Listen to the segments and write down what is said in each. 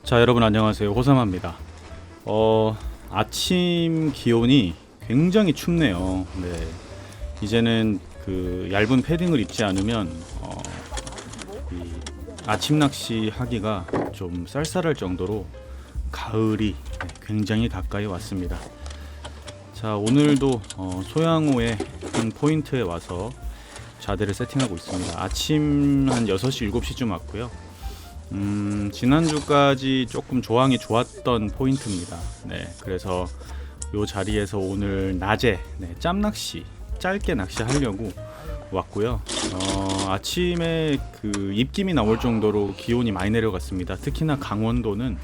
자, 여러분 안녕하세요. 호삼합니다. 아침 기온이 굉장히 춥네요. 네. 이제는 그 얇은 패딩을 입지 않으면 이 아침 낚시 하기가 좀 쌀쌀할 정도로 가을이 굉장히 가까이 왔습니다. 자, 오늘도 소양호의 한 포인트에 와서 자대를 세팅하고 있습니다. 아침 한 6시, 7시쯤 왔고요. 지난주까지 조금 조항이 좋았던 포인트입니다. 네, 그래서 이 자리에서 오늘 낮에 짬낚시, 짧게 낚시하려고 왔고요. 아침에 그 입김이 나올 정도로 기온이 많이 내려갔습니다. 특히나 강원도는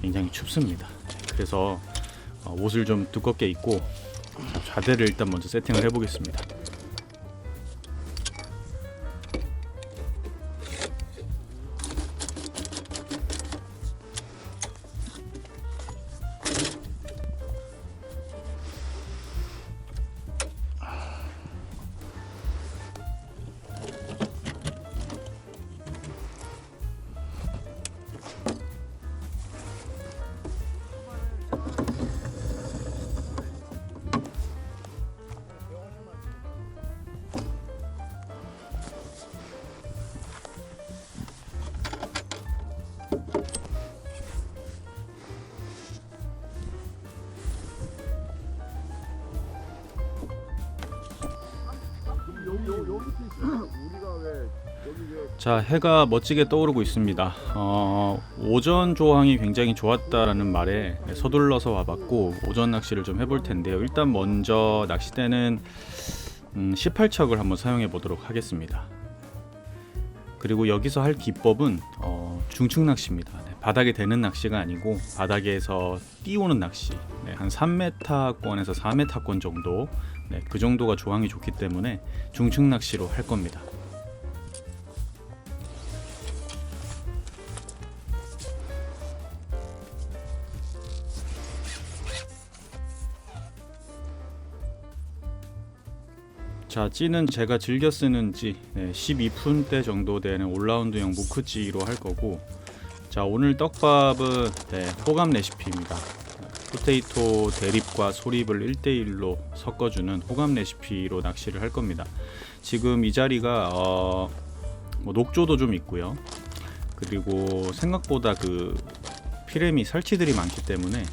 굉장히 춥습니다. 그래서 옷을 좀 두껍게 입고 자대를 일단 먼저 세팅을 해보겠습니다. 자, 해가 멋지게 떠오르고 있습니다. 오전 조항이 굉장히 좋았다라는 말에 서둘러서 와봤고 오전 낚시를 좀 해볼 텐데요. 일단 먼저 낚싯대는 18척을 한번 사용해 보도록 하겠습니다. 그리고 여기서 할 기법은 중축 낚시입니다. 바닥에 대는 낚시가 아니고 바닥에서 띄우는 낚시, 한 3m권에서 4m권 정도, 그 정도가 조항이 좋기 때문에 중축 낚시로 할 겁니다. 자, 찌는 제가 즐겨 쓰는 찌 12푼대 정도 되는 올라운드형 무크찌로 할 거고, 자, 오늘 떡밥은 호감 레시피입니다. 포테이토 대립과 소립을 1대1로 섞어주는 호감 레시피로 낚시를 할 겁니다. 지금 이 자리가 녹조도 좀 있고요. 그리고 생각보다 그 피레미 설치들이 많기 때문에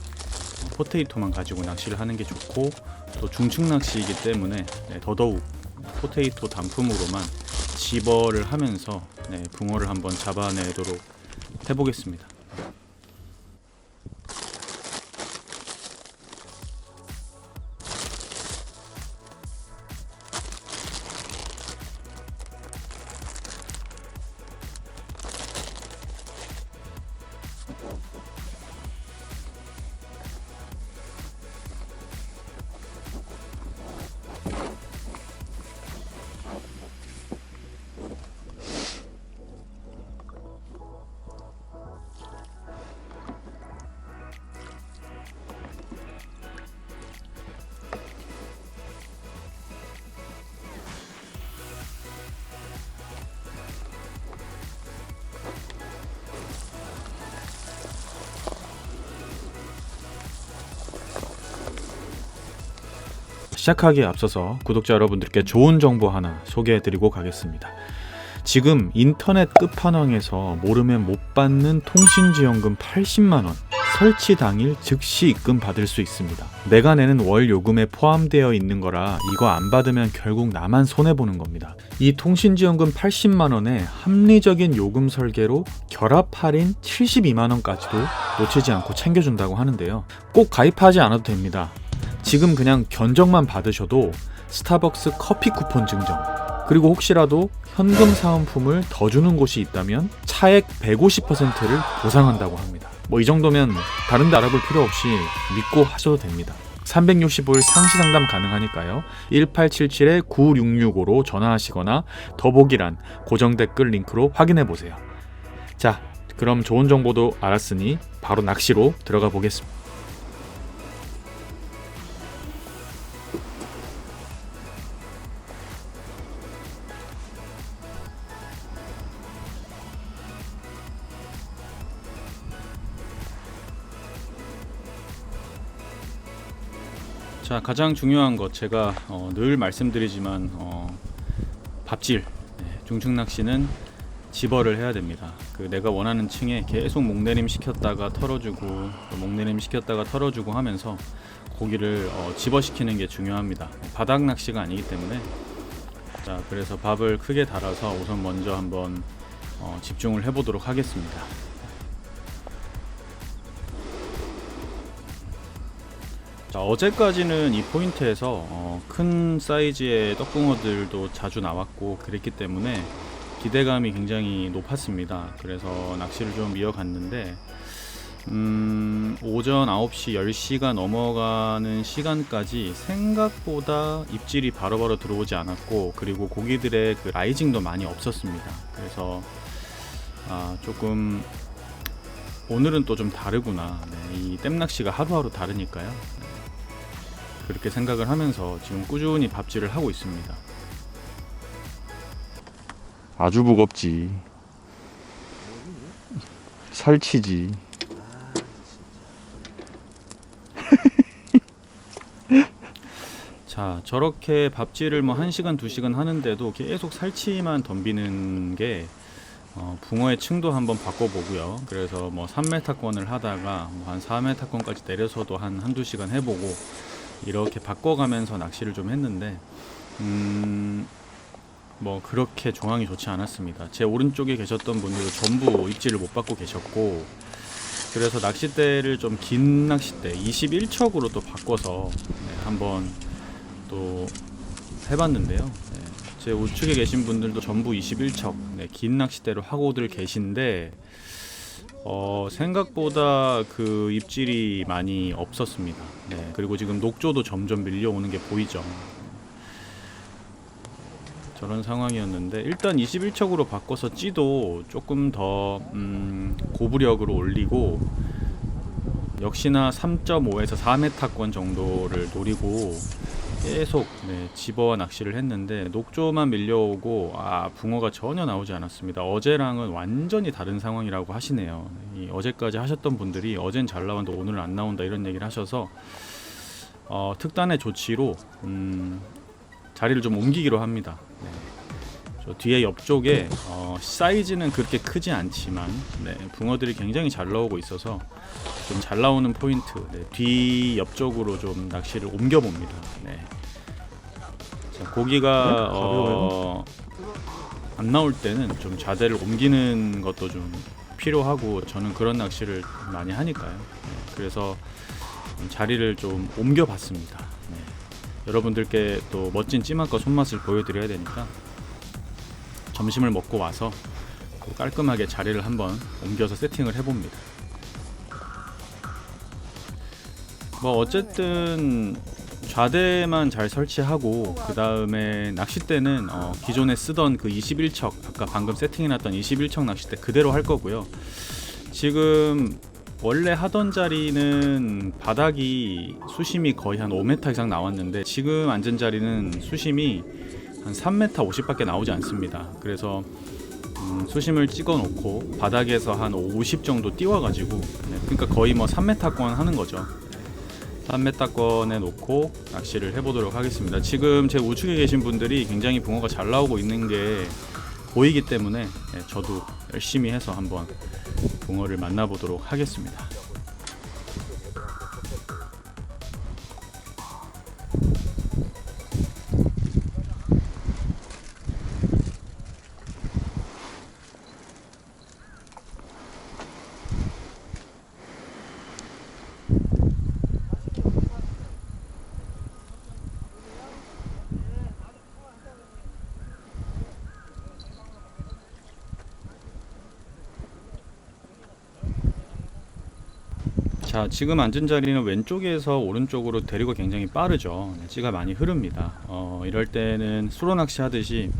포테이토만 가지고 낚시를 하는 게 좋고, 또 중축 낚시이기 때문에 더더욱 포테이토 단품으로만 집어를 하면서 붕어를 한번 잡아내도록 해보겠습니다. 시작하기에 앞서서 구독자 여러분들께 좋은 정보 하나 소개해드리고 가겠습니다. 지금 인터넷 끝판왕에서 모르면 못 받는 통신지원금 80만원 설치 당일 즉시 입금 받을 수 있습니다. 내가 내는 월 요금에 포함되어 있는 거라 이거 안 받으면 결국 나만 손해보는 겁니다. 이 통신지원금 80만원에 합리적인 요금 설계로 결합 할인 72만원까지도 놓치지 않고 챙겨준다고 하는데요. 꼭 가입하지 않아도 됩니다. 지금 그냥 견적만 받으셔도 스타벅스 커피 쿠폰 증정, 그리고 혹시라도 현금 사은품을 더 주는 곳이 있다면 차액 150%를 보상한다고 합니다. 이 정도면 다른 데 알아볼 필요 없이 믿고 하셔도 됩니다. 365일 상시 상담 가능하니까요. 1877-9665로 전화하시거나 더보기란 고정 댓글 링크로 확인해 보세요. 자, 그럼 좋은 정보도 알았으니 바로 낚시로 들어가 보겠습니다. 자, 가장 중요한 것 제가 늘 말씀드리지만 밥질, 중층 낚시는 집어를 해야 됩니다. 그 내가 원하는 층에 계속 목내림 시켰다가 털어주고 또 목내림 시켰다가 털어주고 하면서 고기를 집어시키는 게 중요합니다. 바닥 낚시가 아니기 때문에. 자, 그래서 밥을 크게 달아서 우선 먼저 한번 집중을 해보도록 하겠습니다. 자, 어제까지는 이 포인트에서 큰 사이즈의 떡붕어들도 자주 나왔고 그랬기 때문에 기대감이 굉장히 높았습니다. 그래서 낚시를 좀 이어갔는데 오전 9시 10시가 넘어가는 시간까지 생각보다 입질이 바로바로 들어오지 않았고, 그리고 고기들의 그 라이징도 많이 없었습니다. 그래서 조금 오늘은 또 좀 다르구나. 이 댐낚시가 하루하루 다르니까요. 그렇게 생각을 하면서 지금 꾸준히 밥질을 하고 있습니다. 아주 무겁지. 살치지. 자, 저렇게 밥질을 뭐 1시간 2시간 하는데도 계속 살치만 덤비는 게 붕어의 층도 한번 바꿔보고요. 그래서 뭐 3m권을 하다가 뭐 한 4m권까지 내려서도 한 1-2시간 해보고 이렇게 바꿔가면서 낚시를 좀 했는데 뭐 그렇게状況이 좋지 않았습니다. 제 오른쪽에 계셨던 분들도 전부 입질을 못 받고 계셨고, 그래서 낚싯대를 좀 긴 낚싯대 21척으로 또 바꿔서 한번 또 해봤는데요. 제 우측에 계신 분들도 전부 21척 긴 낚싯대로 하고들 계신데 생각보다 그 입질이 많이 없었습니다. 그리고 지금 녹조도 점점 밀려오는 게 보이죠. 저런 상황이었는데 일단 21척으로 바꿔서 찌도 조금 더 고부력으로 올리고 역시나 3.5에서 4m권 정도를 노리고 계속 집어 낚시를 했는데 녹조만 밀려오고 붕어가 전혀 나오지 않았습니다. 어제랑은 완전히 다른 상황이라고 하시네요. 어제까지 하셨던 분들이 어젠 잘 나왔는데 오늘은 안 나온다 이런 얘기를 하셔서 특단의 조치로 자리를 좀 옮기기로 합니다. 저 뒤에 옆쪽에 사이즈는 그렇게 크지 않지만 붕어들이 굉장히 잘 나오고 있어서 좀 잘 나오는 포인트 뒤 옆쪽으로 좀 낚시를 옮겨 봅니다. 자, 고기가 안 나올 때는 좀 자대를 옮기는 것도 좀 필요하고 저는 그런 낚시를 많이 하니까요. 그래서 자리를 좀 옮겨 봤습니다. 여러분들께 또 멋진 찌맛과 손맛을 보여드려야 되니까 점심을 먹고 와서 또 깔끔하게 자리를 한번 옮겨서 세팅을 해봅니다. 뭐 어쨌든 좌대만 잘 설치하고 그 다음에 낚싯대는 기존에 쓰던 그 21척 아까 방금 세팅해놨던 21척 낚싯대 그대로 할 거고요. 지금 원래 하던 자리는 바닥이 수심이 거의 한 5m 이상 나왔는데 지금 앉은 자리는 수심이 한 3m 50밖에 나오지 않습니다. 그래서 수심을 찍어 놓고 바닥에서 한 50 정도 띄워 가지고 그러니까 거의 뭐 3m권 하는 거죠. 3m권에 놓고 낚시를 해보도록 하겠습니다. 지금 제 우측에 계신 분들이 굉장히 붕어가 잘 나오고 있는 게 보이기 때문에 저도 열심히 해서 한번 붕어를 만나보도록 하겠습니다. 자, 지금 앉은 자리는 왼쪽에서 오른쪽으로 대류가 굉장히 빠르죠. 찌가 많이 흐릅니다. 이럴 때는 수로 낚시 하듯이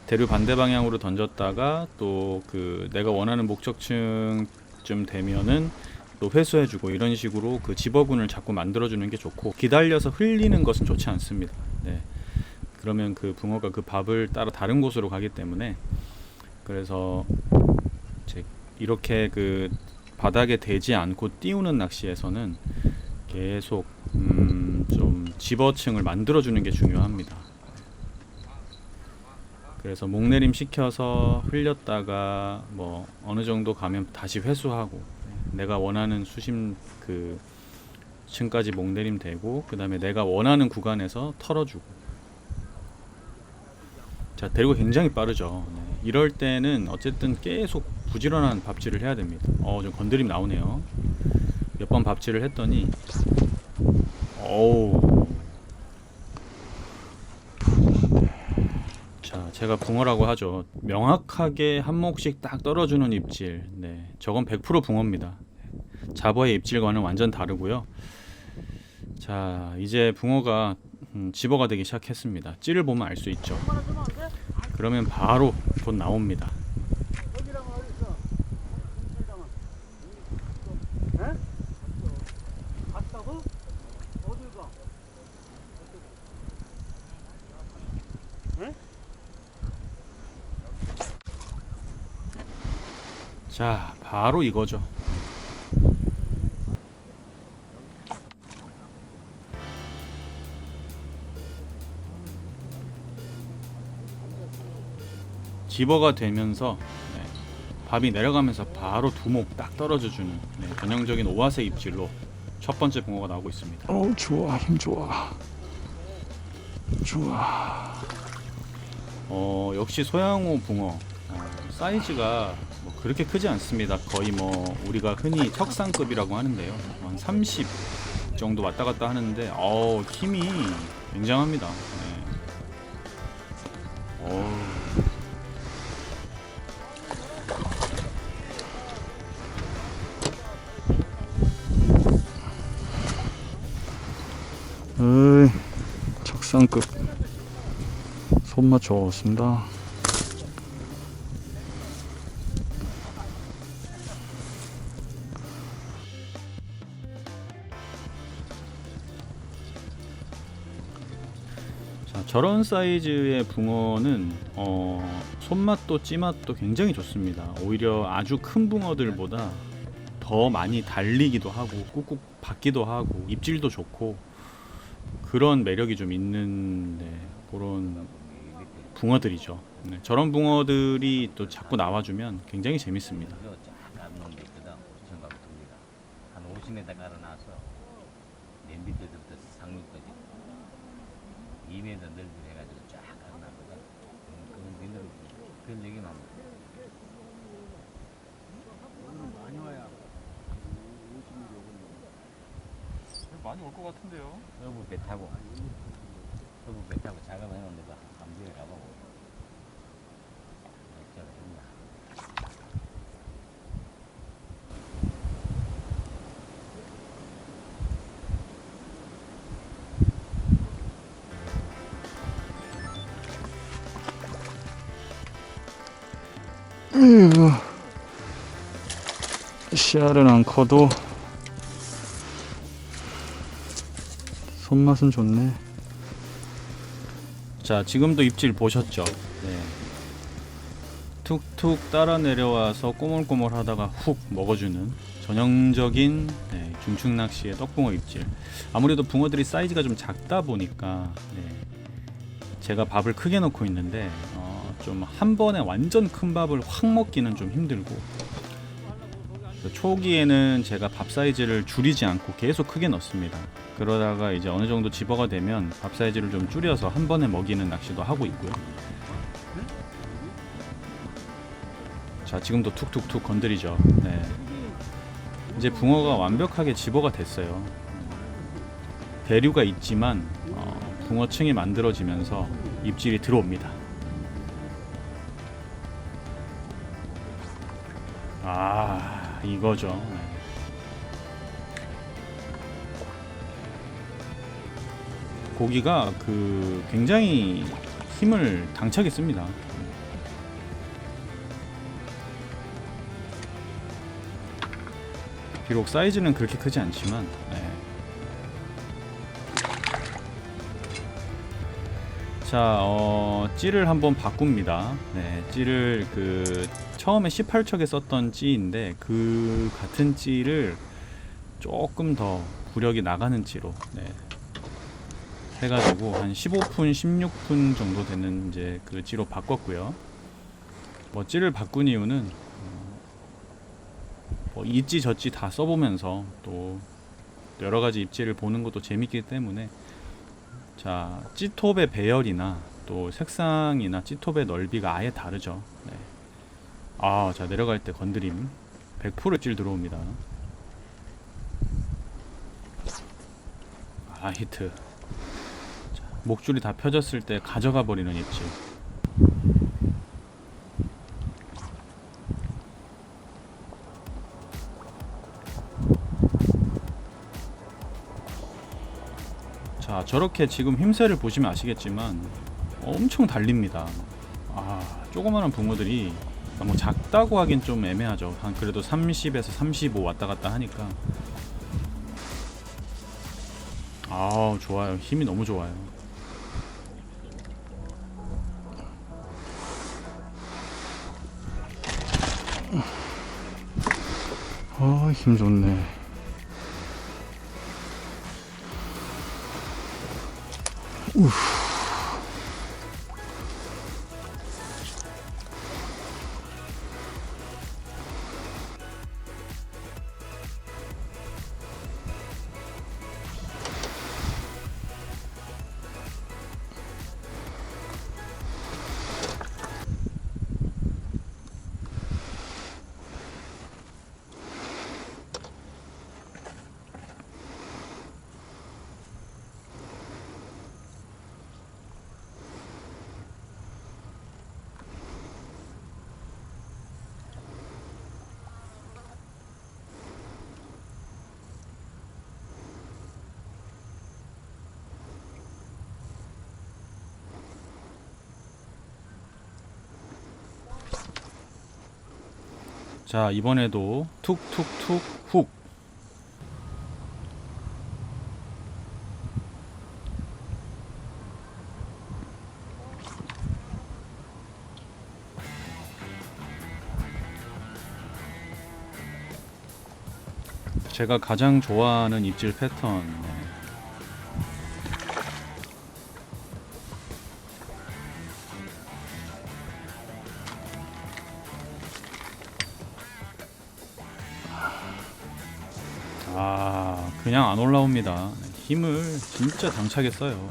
대류 반대 방향으로 던졌다가 또 그 내가 원하는 목적층쯤 되면은 또 회수해주고 이런 식으로 그 집어군을 자꾸 만들어주는 게 좋고 기다려서 흘리는 것은 좋지 않습니다. 그러면 그 붕어가 그 밥을 따라 다른 곳으로 가기 때문에 그래서 이렇게 그 바닥에 대지 않고 띄우는 낚시에서는 계속 좀 집어층을 만들어주는 게 중요합니다. 그래서 목내림 시켜서 흘렸다가 뭐 어느 정도 가면 다시 회수하고, 내가 원하는 수심 그 층까지 목내림 되고, 그 다음에 내가 원하는 구간에서 털어주고. 자, 데리고 굉장히 빠르죠. 네. 이럴 때는 어쨌든 계속 부지런한 밥질을 해야 됩니다. 좀 건드림 나오네요. 몇 번 밥질을 했더니 어우. 자, 제가 붕어라고 하죠. 명확하게 한 몫씩 딱 떨어주는 입질. 네, 저건 100% 붕어입니다. 잡어의 입질과는 완전 다르고요. 자, 이제 붕어가 집어가 되기 시작했습니다. 찌를 보면 알 수 있죠. 그러면 바로 곧 나옵니다. 자, 바로 이거죠. 집어가 되면서 밥이 내려가면서 바로 두목 딱 떨어져주는 전형적인 오화세 입질로 첫 번째 붕어가 나오고 있습니다. 좋아, 힘 좋아. 좋아. 역시 소양호 붕어 사이즈가 뭐 그렇게 크지 않습니다. 거의 뭐 우리가 흔히 척상급이라고 하는데요, 한 30 정도 왔다 갔다 하는데 힘이 굉장합니다. 척상급 손맛 좋습니다. 자, 저런 사이즈의 붕어는 손맛도 찌맛도 굉장히 좋습니다. 오히려 아주 큰 붕어들보다 더 많이 달리기도 하고 꾹꾹 받기도 하고 입질도 좋고 그런 매력이 좀 있는 그런 붕어들이죠. 저런 붕어들이 또 자꾸 나와주면 굉장히 재밌습니다. 한 50m 깔아놔서 맨 밑에부터 상류까지 2m 넓이 해가지고 쫙 깔아놨거든. 그건 맨날 별 얘기만 하고. 많이 와야 50m 오거든요. 많이 올 것 같은데요. 서부 배 타고 작업해놓은 데가 감지에 가보고 어쩌라 했나. 씨알은 안 커도 손맛은 좋네. 자, 지금도 입질 보셨죠? 툭툭 따라 내려와서 꼬물꼬물 하다가 훅 먹어주는 전형적인 중축 낚시의 떡붕어 입질. 아무래도 붕어들이 사이즈가 좀 작다 보니까 제가 밥을 크게 넣고 있는데 좀 한 번에 완전 큰 밥을 확 먹기는 좀 힘들고, 초기에는 제가 밥 사이즈를 줄이지 않고 계속 크게 넣습니다. 그러다가 이제 어느 정도 집어가 되면 밥 사이즈를 좀 줄여서 한 번에 먹이는 낚시도 하고 있고요. 자, 지금도 툭툭툭 건드리죠. 이제 붕어가 완벽하게 집어가 됐어요. 대류가 있지만 붕어층이 만들어지면서 입질이 들어옵니다. 이거죠. 고기가 굉장히 힘을 당차게 씁니다. 비록 사이즈는 그렇게 크지 않지만 자, 찌를 한번 바꿉니다. 찌를 처음에 18척에 썼던 찌인데 그 같은 찌를 조금 더 구력이 나가는 찌로 해가지고 한 15분, 16분 정도 되는 이제 그 찌로 바꿨고요. 뭐 찌를 바꾼 이유는 뭐 이찌 저찌 다 써보면서 또 여러 가지 입지를 보는 것도 재밌기 때문에, 자, 찌톱의 배열이나 또 색상이나 찌톱의 넓이가 아예 다르죠. 네. 자, 내려갈 때 건드림 100% 입질 들어옵니다. 히트. 자, 목줄이 다 펴졌을 때 가져가 버리는 입질. 자, 저렇게 지금 힘새를 보시면 아시겠지만 엄청 달립니다. 조그마한 붕어들이 뭐 작다고 하긴 좀 애매하죠. 한 그래도 30에서 35 왔다 갔다 하니까. 좋아요. 힘이 너무 좋아요. 힘 좋네. 자, 이번에도 툭툭툭 훅. 제가 가장 좋아하는 입질 패턴. 그냥 안 올라옵니다. 힘을 진짜 당차게 써요.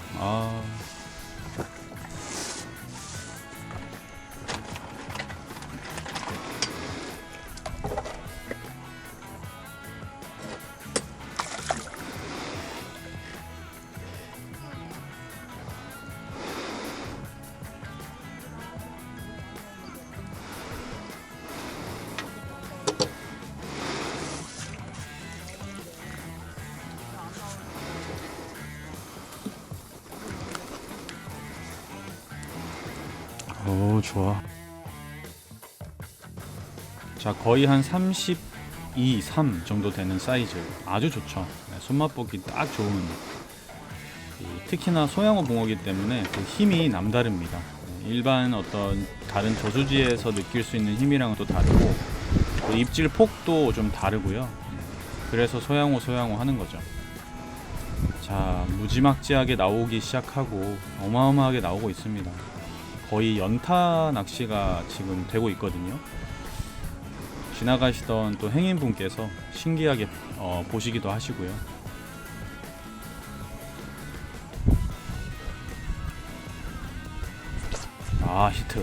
좋아. 자, 거의 한 32, 3 정도 되는 사이즈. 아주 좋죠. 손맛 보기 딱 좋은. 특히나 소양어 붕어기 때문에 그 힘이 남다릅니다. 일반 어떤 다른 저수지에서 느낄 수 있는 힘이랑은 또 다르고, 또 입질 폭도 좀 다르고요. 그래서 소양어 하는 거죠. 자, 무지막지하게 나오기 시작하고 어마어마하게 나오고 있습니다. 거의 연타 낚시가 지금 되고 있거든요. 지나가시던 또 행인분께서 신기하게 보시기도 하시고요. 히트.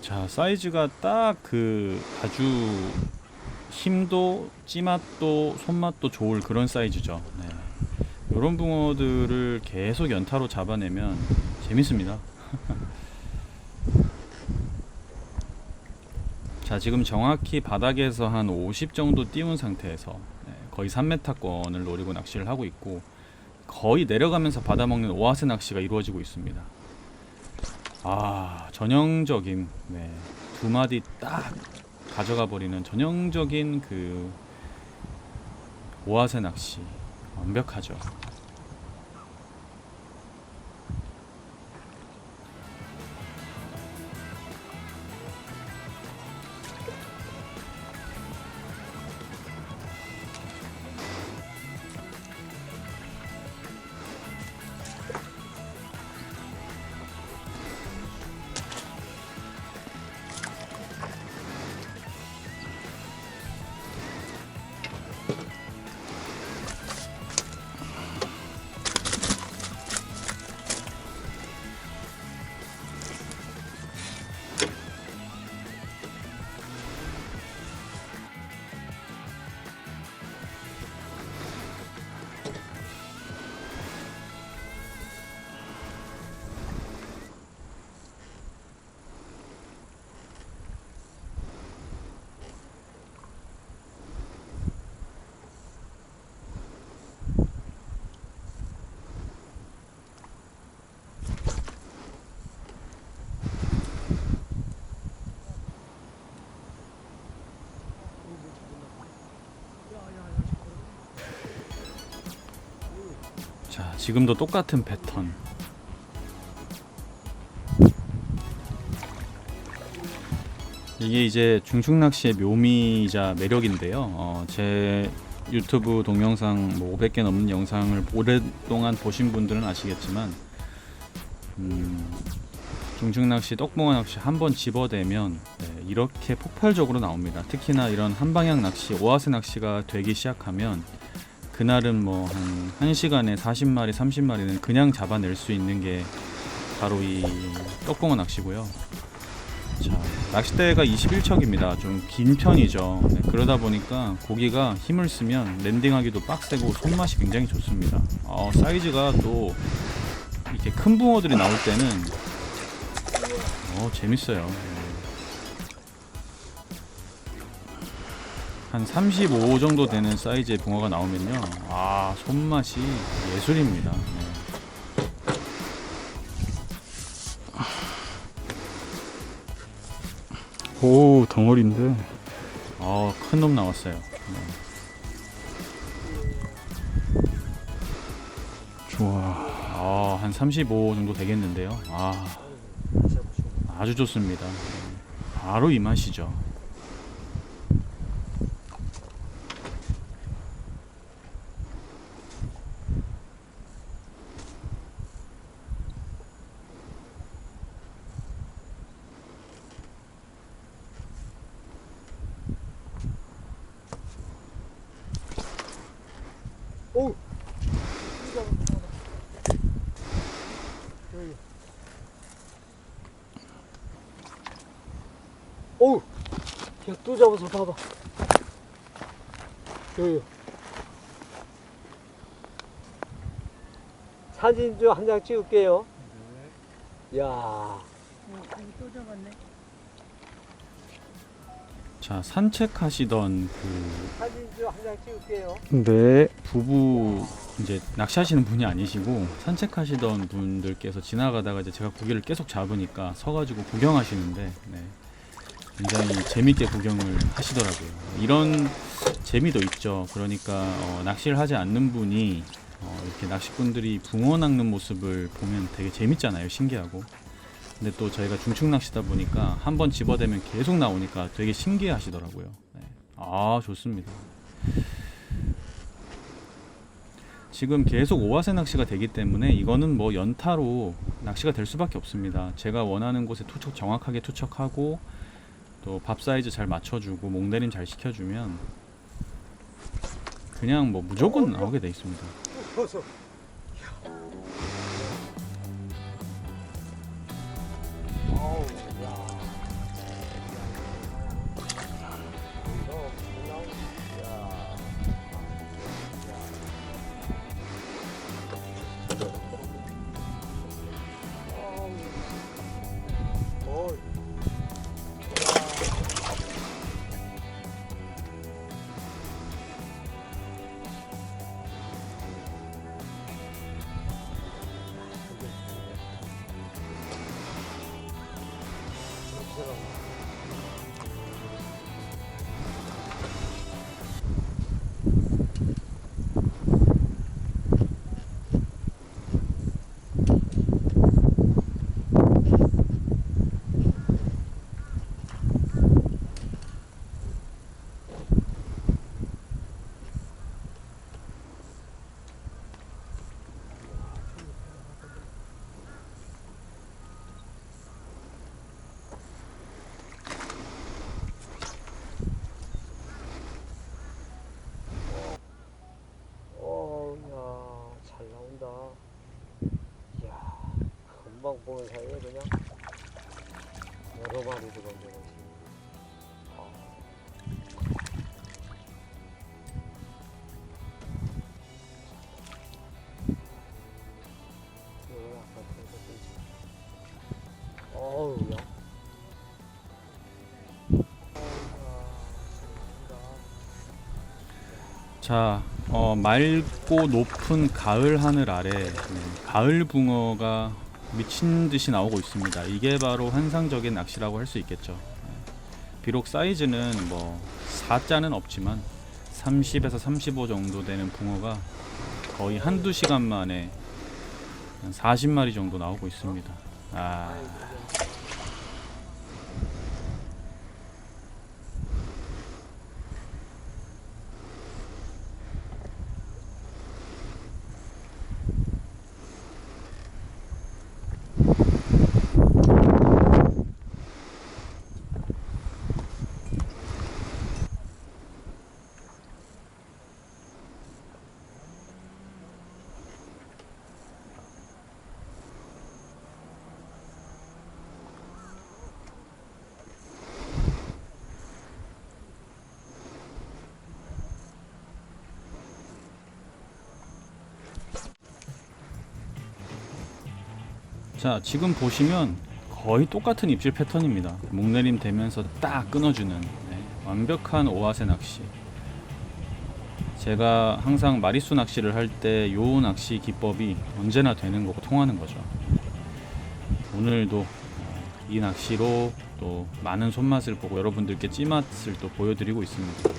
자, 사이즈가 딱 그 아주 힘도 찌맛도 손맛도 좋을 그런 사이즈죠. 네. 이런 붕어들을 계속 연타로 잡아내면 재밌습니다. 자, 지금 정확히 바닥에서 한 50 정도 띄운 상태에서 거의 3m권을 노리고 낚시를 하고 있고, 거의 내려가면서 받아먹는 오아세 낚시가 이루어지고 있습니다. 아, 전형적인 두 마디 딱 가져가 버리는 전형적인 그 오아세 낚시 완벽하죠. 자, 지금도 똑같은 패턴. 이게 이제 중축낚시의 묘미이자 매력인데요. 제 유튜브 동영상 500개 넘는 영상을 오랫동안 보신 분들은 아시겠지만, 중축낚시, 떡붕어 낚시 한번 집어대면 이렇게 폭발적으로 나옵니다. 특히나 이런 한방향 낚시, 오아세 낚시가 되기 시작하면 그날은 뭐 한 1시간에 40마리, 30마리는 그냥 잡아낼 수 있는 게 바로 이 떡붕어 낚시고요. 자, 낚싯대가 21척입니다. 좀 긴 편이죠. 그러다 보니까 고기가 힘을 쓰면 랜딩하기도 빡세고 손맛이 굉장히 좋습니다. 사이즈가 또 이렇게 큰 붕어들이 나올 때는 재밌어요. 한 35 정도 되는 사이즈의 붕어가 나오면요, 손맛이 예술입니다. 오, 덩어리인데. 큰 놈 나왔어요. 좋아. 한 35 정도 되겠는데요. 아주 좋습니다. 바로 이 맛이죠. 오! 오! 그냥 또 잡아서 봐봐. 여기. 사진 좀 한 장 찍을게요. 네. 야. 또 잡았네. 자, 산책하시던 사진 좀 한 장 찍을게요. 네. 부부, 이제 낚시하시는 분이 아니시고 산책하시던 분들께서 지나가다가 이제 제가 고기를 계속 잡으니까 서가지고 구경하시는데, 굉장히 재밌게 구경을 하시더라고요. 이런 재미도 있죠. 그러니까 낚시를 하지 않는 분이 이렇게 낚시꾼들이 붕어 낚는 모습을 보면 되게 재밌잖아요. 신기하고. 근데 또 저희가 중축 낚시다 보니까 한번 집어대면 계속 나오니까 되게 신기해 하시더라고요. 좋습니다. 지금 계속 오아세 낚시가 되기 때문에 이거는 뭐 연타로 낚시가 될 수밖에 없습니다. 제가 원하는 곳에 투척 정확하게 투척하고 또 밥 사이즈 잘 맞춰주고 몽내림 잘 시켜주면 그냥 뭐 무조건 나오게 돼 있습니다. 벗어. 아우, 야. 잘 나온다. 이야, 금방 보는 사이에 그냥 여러 마리 들어오는 거지. 이건 아까 그거 어우, 야. 자, 맑고 높은 가을 하늘 아래 가을 붕어가 미친 듯이 나오고 있습니다. 이게 바로 환상적인 낚시라고 할 수 있겠죠. 비록 사이즈는 뭐 4자는 없지만 30에서 35 정도 되는 붕어가 거의 한두 시간 만에 한 40마리 정도 나오고 있습니다. 자, 지금 보시면 거의 똑같은 입질 패턴입니다. 목내림 되면서 딱 끊어주는 완벽한 오아세 낚시. 제가 항상 마리수 낚시를 할 때 요 낚시 기법이 언제나 되는 거고 통하는 거죠. 오늘도 이 낚시로 또 많은 손맛을 보고 여러분들께 찌맛을 또 보여드리고 있습니다.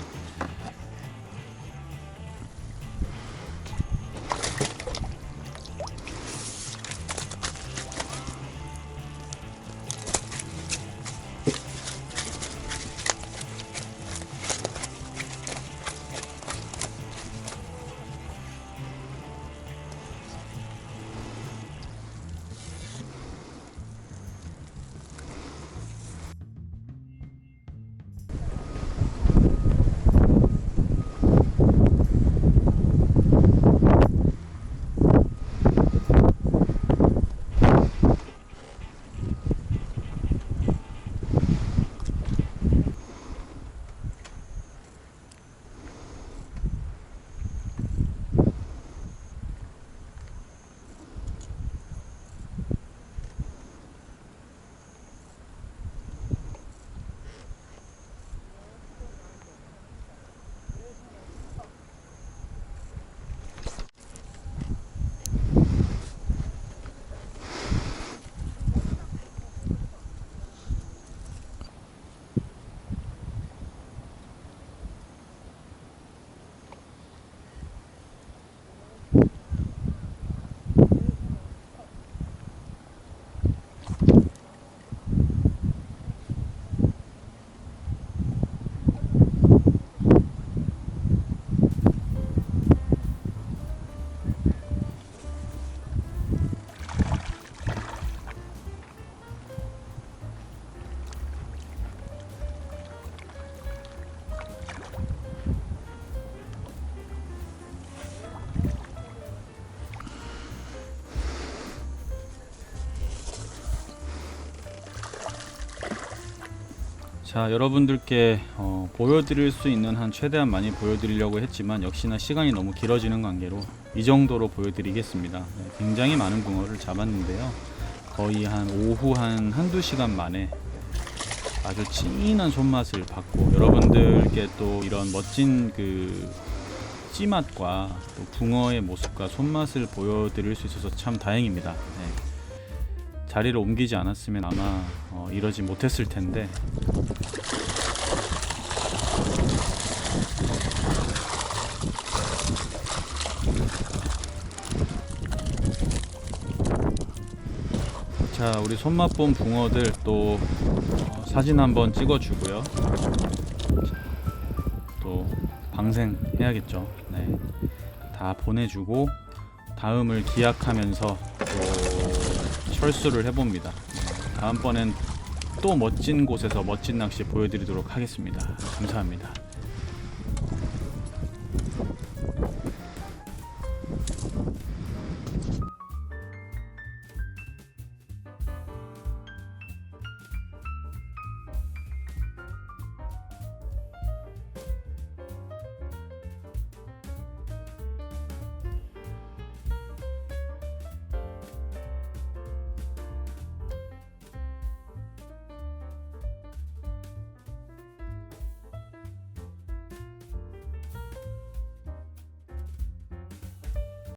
자, 여러분들께 보여드릴 수 있는 한 최대한 많이 보여드리려고 했지만 역시나 시간이 너무 길어지는 관계로 이 정도로 보여드리겠습니다. 굉장히 많은 붕어를 잡았는데요. 거의 한 오후 한두 시간 만에 아주 진한 손맛을 받고 여러분들께 또 이런 멋진 그 찌맛과 또 붕어의 모습과 손맛을 보여드릴 수 있어서 참 다행입니다. 자리를 옮기지 않았으면 아마 이러지 못했을 텐데. 자, 우리 손맛본 붕어들 또 사진 한번 찍어주고요. 자, 또 방생해야겠죠. 네, 다 보내주고 다음을 기약하면서 또 철수를 해봅니다. 네, 다음번엔 또 멋진 곳에서 멋진 낚시 보여드리도록 하겠습니다. 감사합니다.